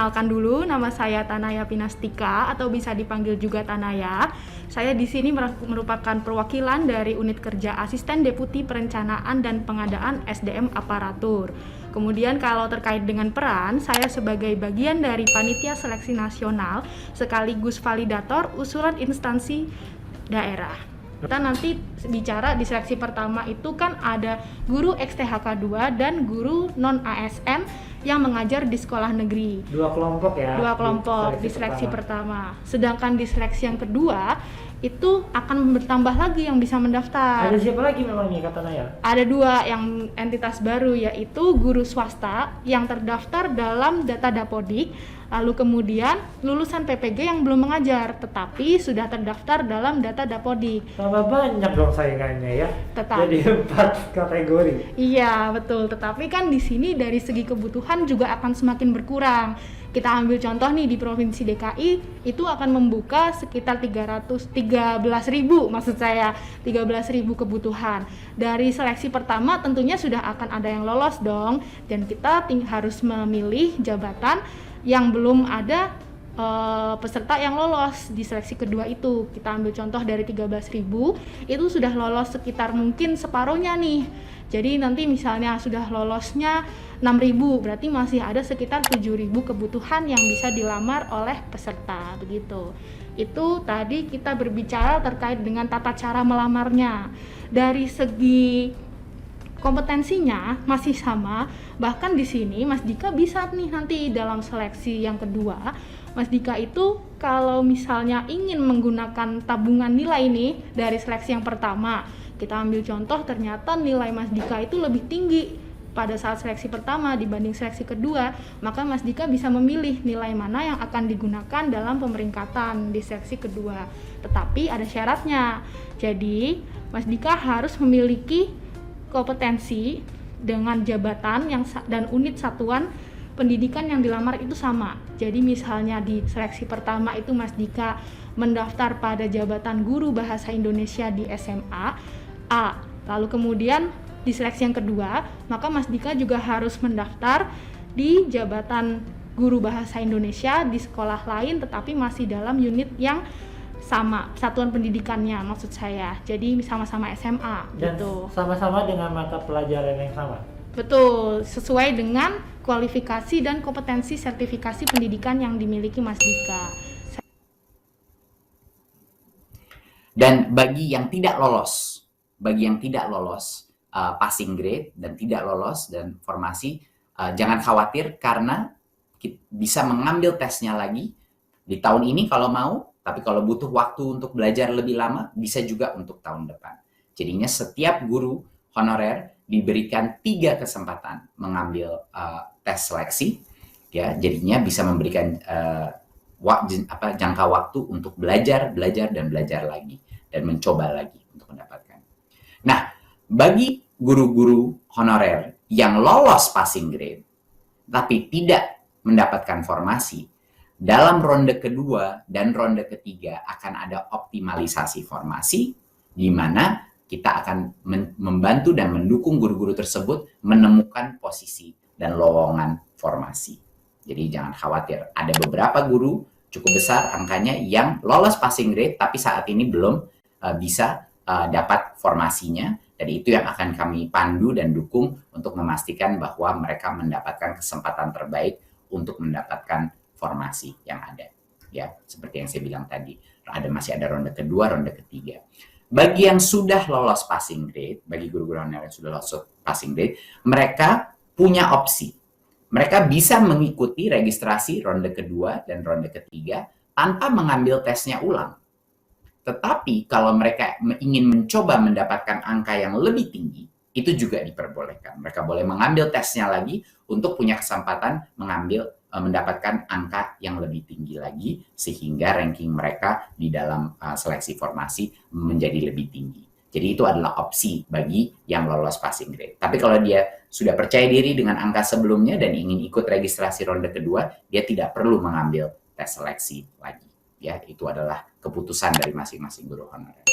Perkenalkan dulu, nama saya Tanaya Pinastika atau bisa dipanggil juga Tanaya. Saya di sini merupakan perwakilan dari unit kerja Asisten Deputi Perencanaan dan Pengadaan SDM Aparatur. Kemudian kalau terkait dengan peran, saya sebagai bagian dari Panitia Seleksi Nasional sekaligus validator usulan instansi daerah. Kita nanti bicara di seleksi pertama itu kan ada guru XTHK 2 dan guru non ASN yang mengajar di sekolah negeri. Dua kelompok ya? Dua kelompok di seleksi pertama. Sedangkan di seleksi yang kedua itu akan bertambah lagi yang bisa mendaftar. Ada siapa lagi memang nih kata Naya? Ada dua yang entitas baru, yaitu guru swasta yang terdaftar dalam data Dapodik, lalu kemudian lulusan PPG yang belum mengajar tetapi sudah terdaftar dalam data Dapodik. Tambah banyak dong saingannya ya. Tetap. Jadi 4 kategori. Iya betul, tetapi kan di sini dari segi kebutuhan juga akan semakin berkurang. Kita ambil contoh nih di Provinsi DKI itu akan membuka sekitar 13.000 maksud saya 13.000 kebutuhan. Dari seleksi pertama tentunya sudah akan ada yang lolos dong, dan kita harus memilih jabatan yang belum ada peserta yang lolos di seleksi kedua itu. Kita ambil contoh dari 13.000 itu sudah lolos sekitar mungkin separuhnya nih. Jadi nanti misalnya sudah lolosnya 6.000, berarti masih ada sekitar 7.000 kebutuhan yang bisa dilamar oleh peserta, begitu. Itu tadi kita berbicara terkait dengan tata cara melamarnya. Dari segi kompetensinya masih sama, bahkan di sini Mas Dika bisa nih nanti dalam seleksi yang kedua, Mas Dika itu kalau misalnya ingin menggunakan tabungan nilai nih dari seleksi yang pertama, kita ambil contoh ternyata nilai Mas Dika itu lebih tinggi pada saat seleksi pertama dibanding seleksi kedua, maka Mas Dika bisa memilih nilai mana yang akan digunakan dalam pemeringkatan di seleksi kedua. Tetapi ada syaratnya, jadi Mas Dika harus memiliki kompetensi dengan jabatan yang dan unit satuan pendidikan yang dilamar itu sama. Jadi misalnya di seleksi pertama itu Mas Dika mendaftar pada jabatan guru bahasa Indonesia di SMA A, lalu kemudian di seleksi yang kedua maka Mas Dika juga harus mendaftar di jabatan guru bahasa Indonesia di sekolah lain tetapi masih dalam unit yang sama, satuan pendidikannya maksud saya. Jadi sama-sama SMA dan gitu. Sama-sama dengan mata pelajaran yang sama. Betul, sesuai dengan kualifikasi dan kompetensi sertifikasi pendidikan yang dimiliki Mas Dika. Dan bagi yang tidak lolos passing grade dan tidak lolos dan formasi, jangan khawatir karena bisa mengambil tesnya lagi di tahun ini kalau mau. Tapi kalau butuh waktu untuk belajar lebih lama, bisa juga untuk tahun depan. Jadinya setiap guru honorer diberikan 3 kesempatan mengambil tes seleksi, ya. Jadinya bisa memberikan jangka waktu untuk belajar lagi dan mencoba lagi untuk mendapatkan. Nah, bagi guru-guru honorer yang lolos passing grade tapi tidak mendapatkan formasi, dalam ronde kedua dan ronde ketiga akan ada optimalisasi formasi di mana kita akan membantu dan mendukung guru-guru tersebut menemukan posisi dan lowongan formasi. Jadi jangan khawatir, ada beberapa guru cukup besar angkanya yang lolos passing grade tapi saat ini belum bisa dapat formasinya. Jadi itu yang akan kami pandu dan dukung untuk memastikan bahwa mereka mendapatkan kesempatan terbaik untuk mendapatkan formasi yang ada, ya, seperti yang saya bilang tadi, masih ada ronde kedua, ronde ketiga. Bagi yang sudah lolos passing grade, bagi guru-guru honorer yang sudah lolos passing grade, mereka punya opsi. Mereka bisa mengikuti registrasi ronde kedua dan ronde ketiga tanpa mengambil tesnya ulang. Tetapi kalau mereka ingin mencoba mendapatkan angka yang lebih tinggi, itu juga diperbolehkan. Mereka boleh mengambil tesnya lagi untuk punya kesempatan mendapatkan angka yang lebih tinggi lagi sehingga ranking mereka di dalam seleksi formasi menjadi lebih tinggi. Jadi itu adalah opsi bagi yang lolos passing grade. Tapi kalau dia sudah percaya diri dengan angka sebelumnya dan ingin ikut registrasi ronde kedua, dia tidak perlu mengambil tes seleksi lagi. Ya, itu adalah keputusan dari masing-masing guru honorer.